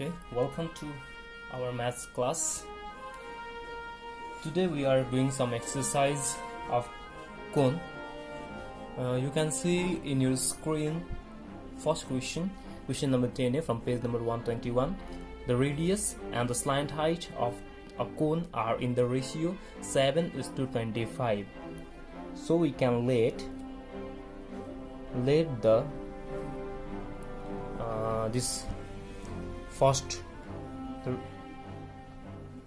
Okay, welcome to our maths class. Today we are doing some exercise of cone. You can see in your screen first question number 10 from page number 121. The radius and the slant height of a cone are in the ratio 7:25. So we can let the this first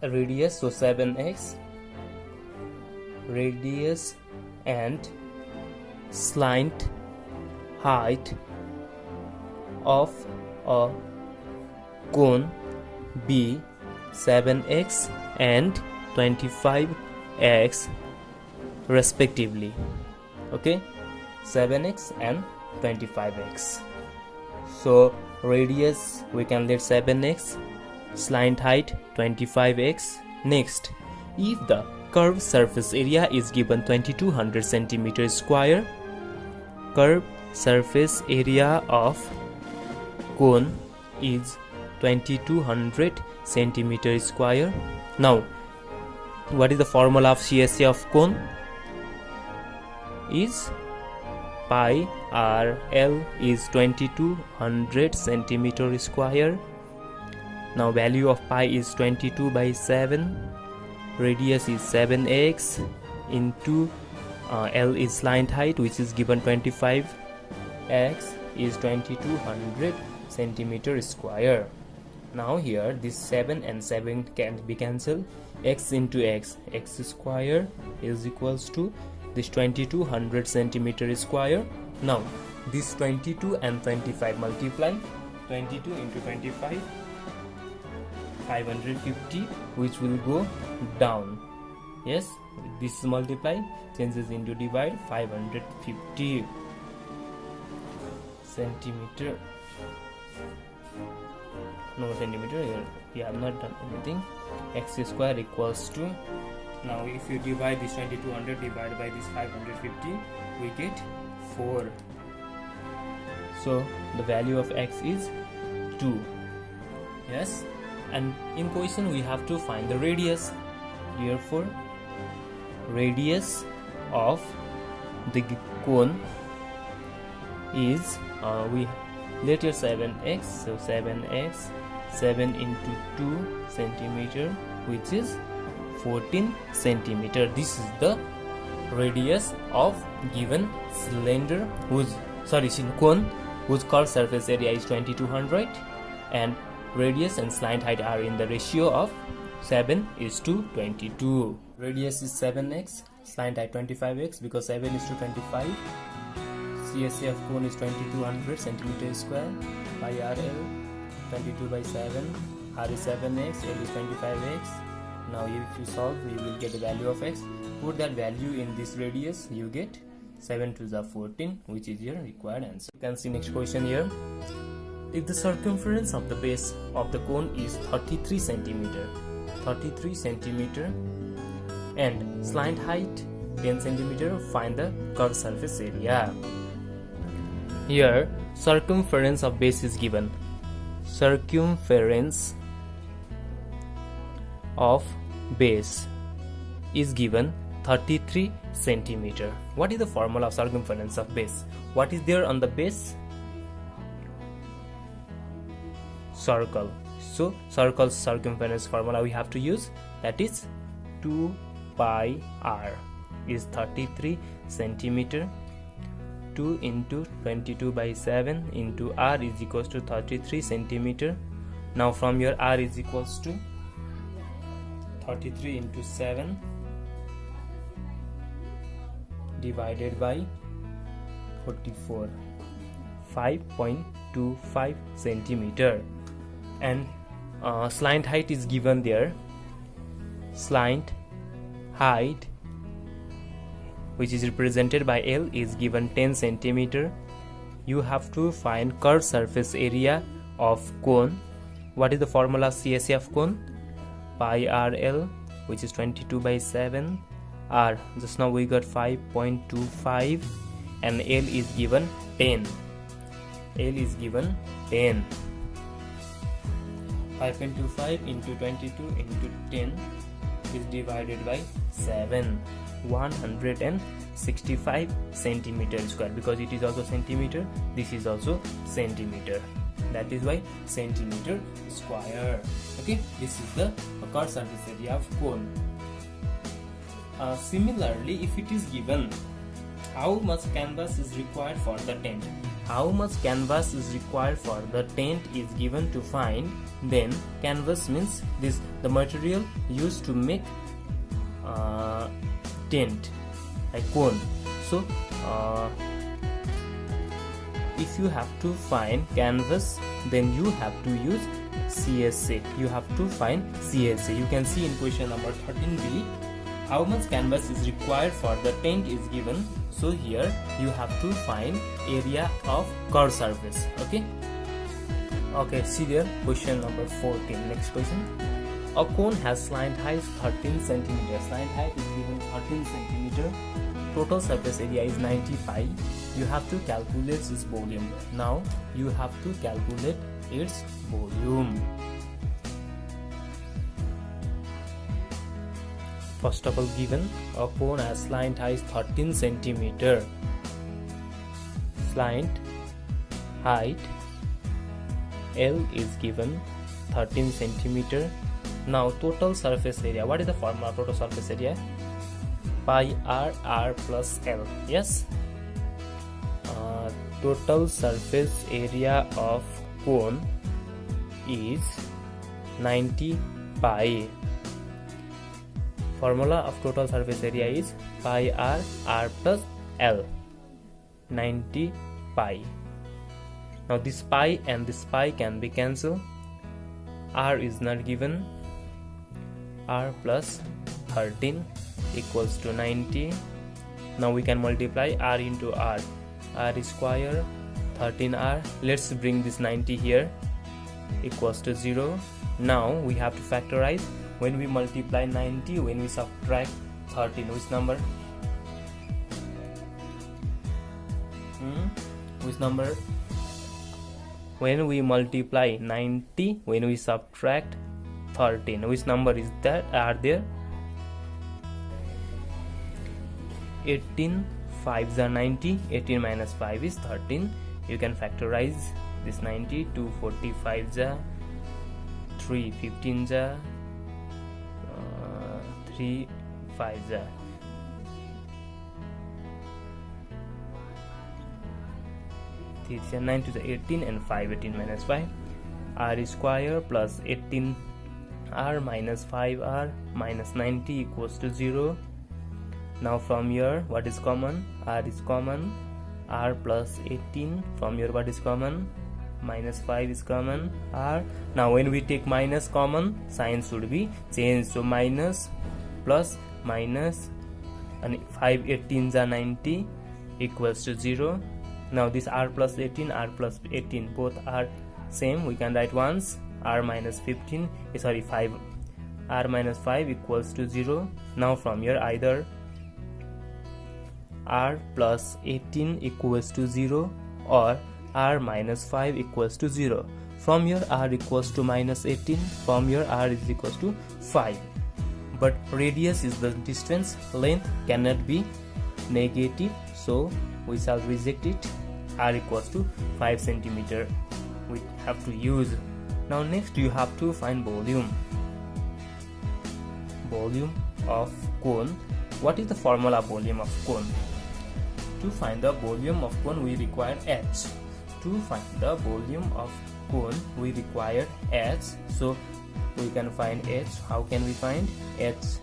radius, so 7x, radius and slant height of a cone be 7x and 25x respectively. Okay, 7x and 25x. So radius we can let 7x, slant height 25x. Next, if the curved surface area is given 2200 centimeter square, curved surface area of cone is 2200 centimeter square. Now, what is the formula of CSA of cone? Is pi RL is 2200 centimeter square. Now value of pi is 22/7, radius is 7x, into L is slant height, which is given 25x is 2200 centimeter square. Now here this 7 and 7 can be cancelled. X into x square is equals to this 2200 centimeter square. Now this 22 and 25 multiply. 22 into 25, 550, which will go down. Yes, this is multiply, changes into divide, 550 centimeter. No centimeter here, we have not done anything. X square equals to, now if you divide this 2200 divided by this 550, we get 4. So the value of x is 2. Yes, and in question we have to find the radius. Therefore radius of the cone is we let here 7x, so 7x, 7 into 2 centimeter, which is 14 centimeter. This is the radius of given cylinder cone whose curved surface area is 2200 and radius and slant height are in the ratio of 7:22. Radius is 7x, slant height 25x, because 7:25. CSA of cone is 2200 centimeter square. Pi RL 22/7. R is 7x, L is 25x. Now if you solve, you will get the value of x. Put that value in this radius, you get 7 to the 14, which is your required answer. You can see next question here. If the circumference of the base of the cone is 33 centimeter and slant height 10 centimeter, find the curved surface area. Here circumference of base is given. Circumference of base is given 33 centimeter. What is the formula of circumference of base? What is there on the base? Circle. So circle's circumference formula we have to use, that is 2 pi r is 33 centimeter. 2 into 22/7 into r is equals to 33 centimeter. Now from here r is equals to 33 into 7 divided by 44, 5.25 centimeter. And slant height is given there. Slant height, which is represented by L, is given 10 centimeter. You have to find curved surface area of cone. What is the formula CSA of cone? Pi RL, which is 22/7. R, just now we got 5.25, and L is given 10. L is given 10. 5.25 into 22 into 10 is divided by 7. 165 centimeter square, because it is also centimeter, this is also centimeter, that is why centimeter square. Okay, this is the curved surface area of cone. Similarly, if it is given how much canvas is required for the tent, how much canvas is required for the tent is given to find, then canvas means this the material used to make tent, like cone. So if you have to find canvas, then you have to use CSA. You have to find CSA. You can see in question number 13b, how much canvas is required for the tent is given. So here you have to find area of curved surface. Okay, see there, question number 14. Next question. A cone has slant height 13 cm. Slant height is given 13 cm. Total surface area is 90 pi. You have to calculate its volume. Now you have to calculate its volume. First of all, given a cone has slant height 13 cm. Slant height L is given 13 cm. Now total surface area. What is the formula of total surface area? Pi r plus L. Yes. Total surface area of cone is 90 pi. Formula of total surface area is pi r plus L. 90 pi. Now this pi and this pi can be cancelled. R is not given. R plus 13 equals to 90. Now we can multiply R into R. R square 13R. Let's bring this 90 here, equals to 0. Now we have to factorize. When we multiply 90, when we subtract 13, which number? Which number? When we multiply 90, when we subtract 13, which number is that are there? 18 5s are 90, 18 minus 5 is 13. You can factorize this 90. 2 45s are 3 15s are 3 5s are 3 9 to the 18 and 5 18 minus 5. R square plus 18 R minus 5R minus 90 equals to 0. Now from here what is common? R is common. R plus 18. From here what is common? Minus 5 is common. R. Now when we take minus common, sign should be changed. So minus plus minus, and 5 18s are 90 equals to 0. Now this R plus 18, R plus 18 both are same. We can write once. R minus 15, sorry 5. R minus 5 equals to 0. Now from here either R plus 18 equals to 0 or R minus 5 equals to 0. From here R equals to minus 18. From here R is equals to 5. But radius is the distance. Length cannot be negative, so we shall reject it. R equals to 5 centimeter. We have to use. Now next you have to find volume. Volume of cone. What is the formula of volume of cone? To find the volume of cone we require H. To find the volume of cone we require H. So we can find H. How can we find? H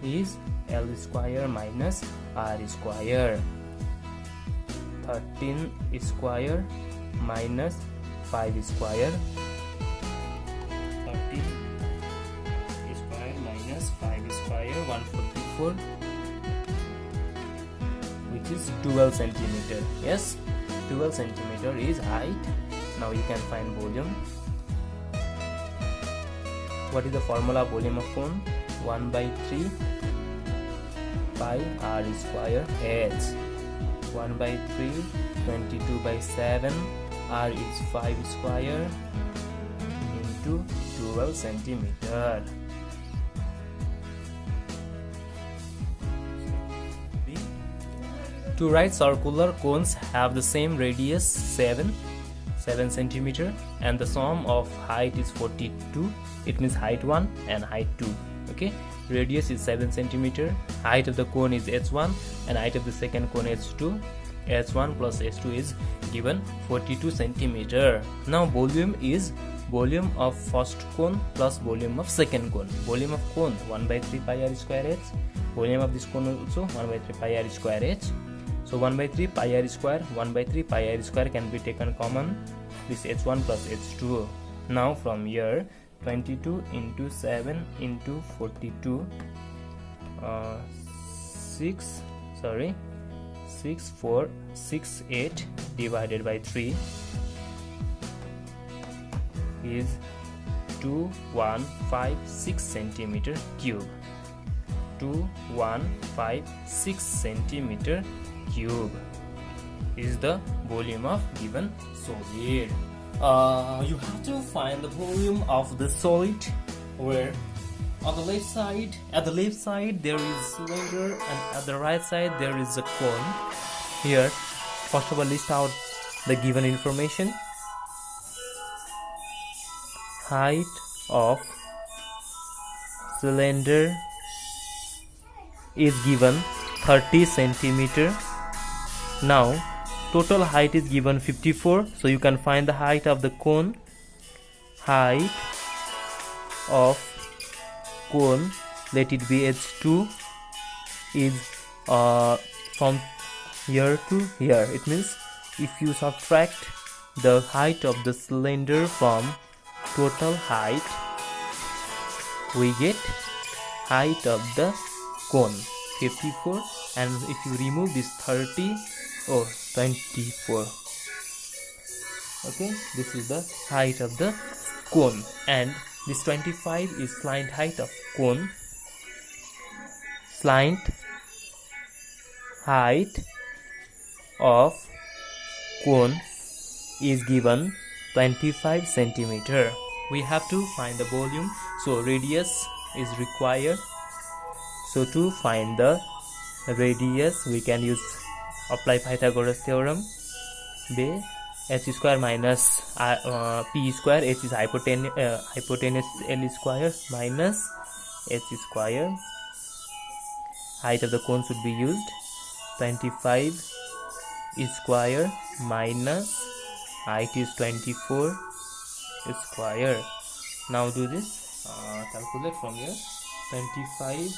is L square minus R square. 13 square minus 5 square. 13 square minus 5 square, 144, which is 12 centimeter. Yes, 12 centimeter is height. Now you can find volume. What is the formula of volume of cone? 1 by 3 pi R square H. 1 by 3, 22 by 7, R is 5 square into 12 centimeter. Two right circular cones have the same radius 7 centimeter and the sum of height is 42. It means height 1 and height 2. Okay, radius is 7 centimeter, height of the cone is h1 and height of the second cone h2. h1 plus h2 is given 42 centimeter. Now volume is volume of first cone plus volume of second cone. Volume of cone 1 by 3 pi r square h. Volume of this cone also 1 by 3 pi r square h. So 1 by 3 pi r square, 1 by 3 pi r square can be taken common. This h1 plus h2. Now from here 22 into 7 into 42 6468 divided by 3 is 2156 centimeter cube. 2156 centimeter cube is the volume of given solid. You have to find the volume of the solid, where on the left side, at the left side there is cylinder and at the right side there is a cone. Here, first of all, list out the given information. Height of cylinder is given 30 centimeter. Now total height is given 54, so you can find the height of the cone. Height of cone, let it be h2, is from here to here. It means if you subtract the height of the cylinder from total height, we get height of the cone 54, and if you remove this 30 or 24, okay, this is the height of the cone, and this 25 is slant height of cone. Slant height of cone is given 25 centimeter. We have to find the volume, so radius is required. So to find the radius, we can apply Pythagoras theorem. B h square minus p square, h is hypotenuse L square minus h square. Height of the cone should be used. 25 square minus height is 24 square. Now do this, calculate from here. 25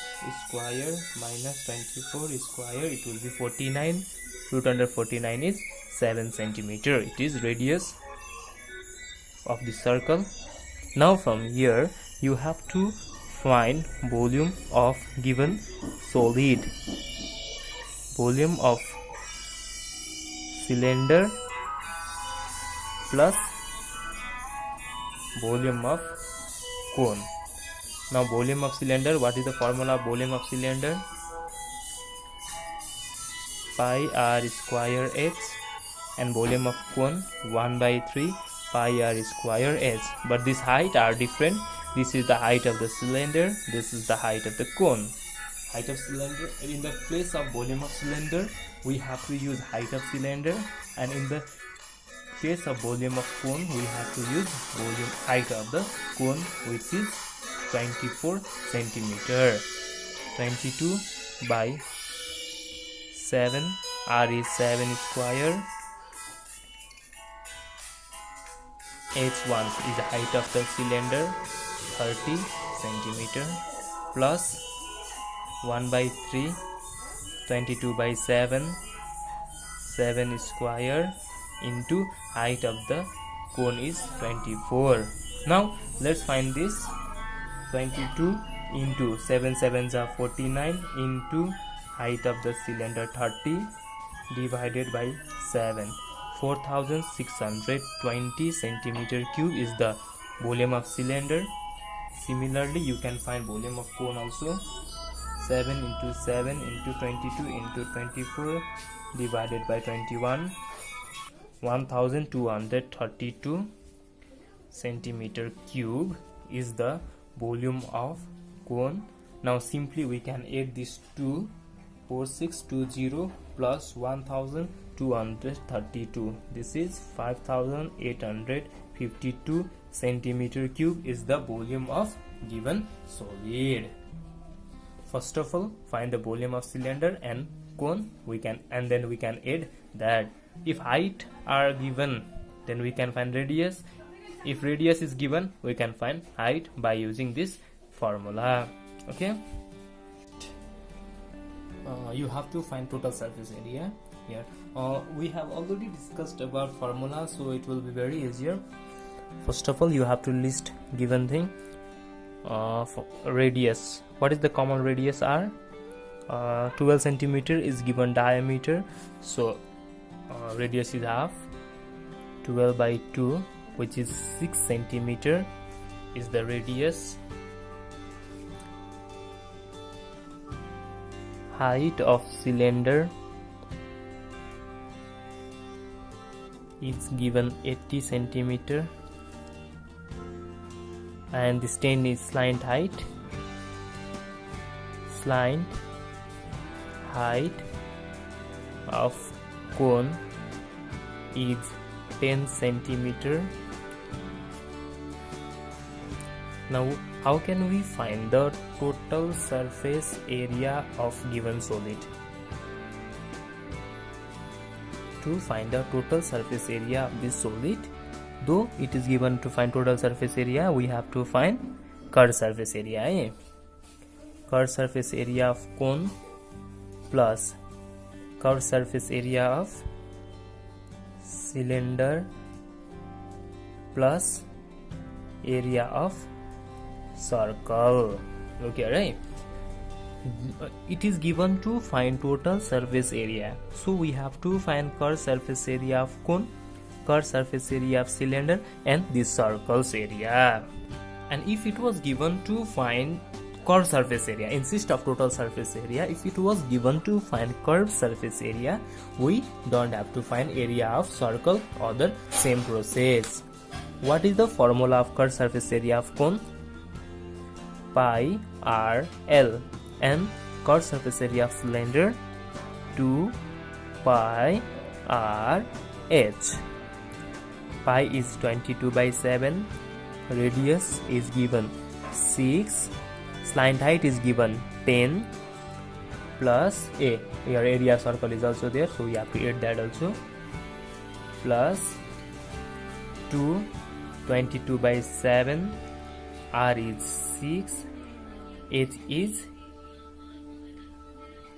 square minus 24 square, it will be 49. Root under 49 is 7 centimeter. It is radius of the circle. Now from here you have to find volume of given solid. Volume of cylinder plus volume of cone. Now volume of cylinder, what is the formula of volume of cylinder? Pi r square h, and volume of cone 1 by 3 pi r square h. But this height are different. This is the height of the cylinder, this is the height of the cone. Height of cylinder, in the place of volume of cylinder we have to use height of cylinder, and in the case of volume of cone we have to use volume height of the cone, which is 24 centimeter. 22 by 7, r is 7 square. h1 is the height of the cylinder, 30 centimeter, plus 1 by 3, 22 by 7, 7 square, into height of the cone is 24. Now let's find this. 22 into 7 7s are 49 into height of the cylinder 30 divided by 7. 4620 centimeter cube is the volume of cylinder. Similarly, you can find volume of cone also. 7 into 7 into 22 into 24 divided by 21. 1232 centimeter cube is the volume of cone. Now simply we can add this 24620 plus 1232. This is 5852 centimeter cube is the volume of given solid. First of all, find the volume of cylinder and cone. Then we can add that. If height are given, then we can find radius. If radius is given, we can find height by using this formula. Okay. You have to find total surface area here. We have already discussed about formula, so it will be very easier. First of all, you have to list given thing. For radius, what is the common radius r? 12 centimeter is given diameter, so radius is half. 12 by 2, which is 6 centimeter is the radius. Height of cylinder is given 80 centimeter, and the stand is slant height. Slant height of cone is 10 centimeter. Now how can we find the total surface area of given solid? To find the total surface area of this solid, though it is given to find total surface area, we have to find curved surface area. Curved surface area of cone plus curved surface area of cylinder plus area of circle. Okay, right? It is given to find total surface area, so we have to find curved surface area of cone, curved surface area of cylinder, and this circle's area. And if it was given to find curved surface area, instead of total surface area, if it was given to find curved surface area, we don't have to find area of circle or the same process. What is the formula of curved surface area of cone? Pi r l. And curved surface area of cylinder 2 pi r h. Pi is 22 by 7. Radius is given 6. Slant height is given 10 plus a. Your area circle is also there, so we have to add that also. Plus 2, 22 by 7. R is 6. H is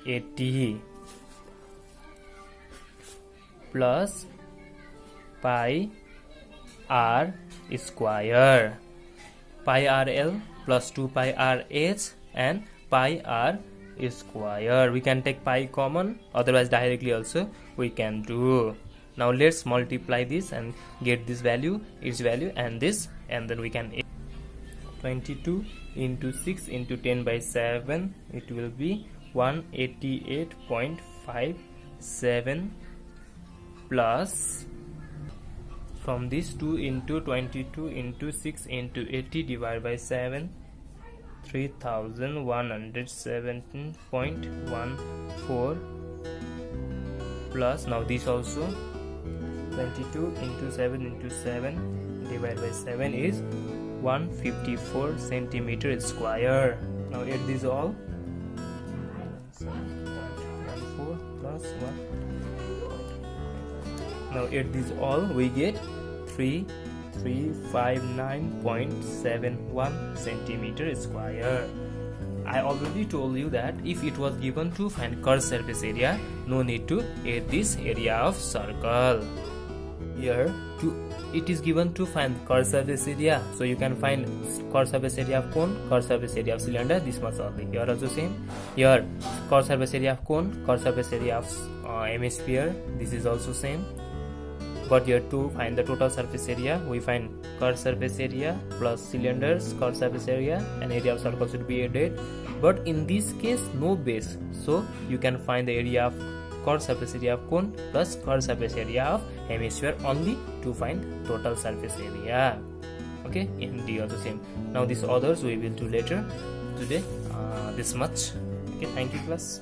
80 plus pi r square. Pi r l plus 2 pi r h and pi r square. We can take pi common, otherwise directly also we can do. Now let's multiply this and get this value, its value, and this, and then we can 22 into 6 into 10 by 7, it will be 188.57 plus from this 2 into 22 into 6 into 80 divided by 7, 3117.14 plus now this also 22 into 7 into 7 divided by 7 is 154 centimeter square. Now add this all. 7.14 plus 1. Now add this all, we get 3359.71 centimeter square. I already told you that if it was given to find curved surface area, no need to add this area of circle. Here it is given to find curved surface area, so you can find curved surface area of cone, curved surface area of cylinder, this much only. Here also same. Here curved surface area of cone, curved surface area of hemisphere, this is also same. But here to find the total surface area, we find curved surface area plus cylinders curved surface area, and area of circle should be added. But in this case no base, so you can find the area of curved surface area of cone plus curved surface area of hemisphere only to find total surface area. Okay, in D also same. Now this others we will do later. Today this much. Okay, thank you class.